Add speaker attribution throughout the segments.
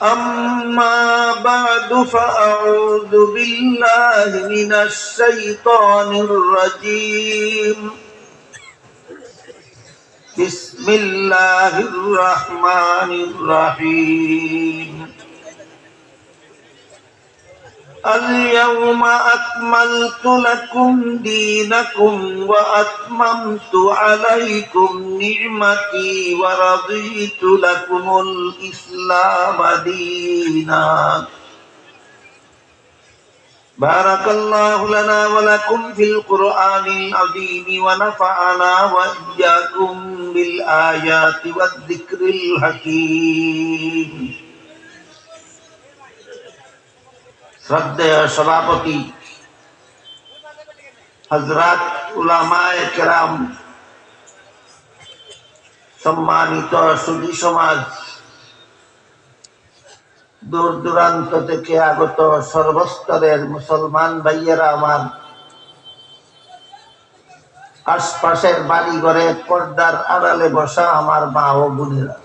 Speaker 1: أما بعد فأعوذ بالله من الشيطان الرجيم. بسم الله الرحمن الرحيم. اليوم أكملت لكم دينكم وأتممت عليكم نعمتي ورضيت لكم الإسلام دينا. بارك الله لنا ولكم في القرآن العظيم ونفعنا وإياكم بالآيات والذكر الحكيم. শ্রদ্ধেয় সভাপতি হযরত উলামায়ে কেরাম, সম্মানিত সুধী সমাজ, দূর দূরান্ত থেকে আগত সর্বস্তরের মুসলমান ভাইয়েরা আমার, আশপাশের বাড়ি ঘরে পর্দার আড়ালে বসা আমার মা ও বোনেরা,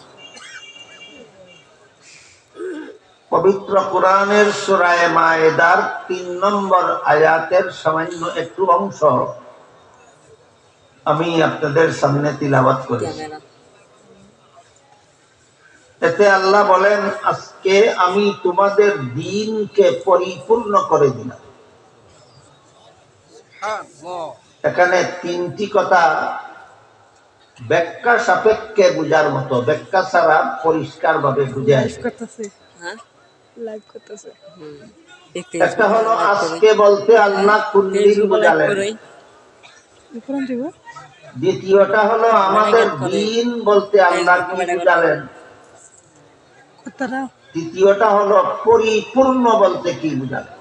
Speaker 1: পবিত্র কোরআনের সূরা মায়েদার ৩ নম্বর আয়াতের সামান্য একটু অংশ আমি আপনাদের সামনে তিলাওয়াত করেছি। এতে আল্লাহ বলেন, আজকে আমি তোমাদের দ্বীনকে পরিপূর্ণ করে দিলাম। এখানে ৩টি কথা ব্যাখ্যা সাপেক্ষে বুঝার মতো, ব্যাখ্যা ছাড়া পরিষ্কার ভাবে বুঝে আসে। একটা হলো আজকে বলতে আল্লাহ কোন দিন বোঝালেন, দ্বিতীয়টা হলো আমাদের দ্বীন বলতে আল্লাহ কি বোঝালেন, তৃতীয়টা হলো পরিপূর্ণ বলতে কি বোঝালেন।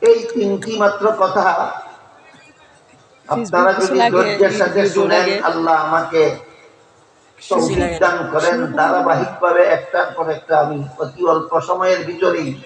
Speaker 1: এই ৩টি মাত্র কথা আপনারা যদি ধৈর্যের সাথে শুনেন, আল্লাহ আমাকে তৌফিক দান করেন, ধারাবাহিকভাবে একটার পর একটা আমি অতি অল্প সময়ের ভিতরেই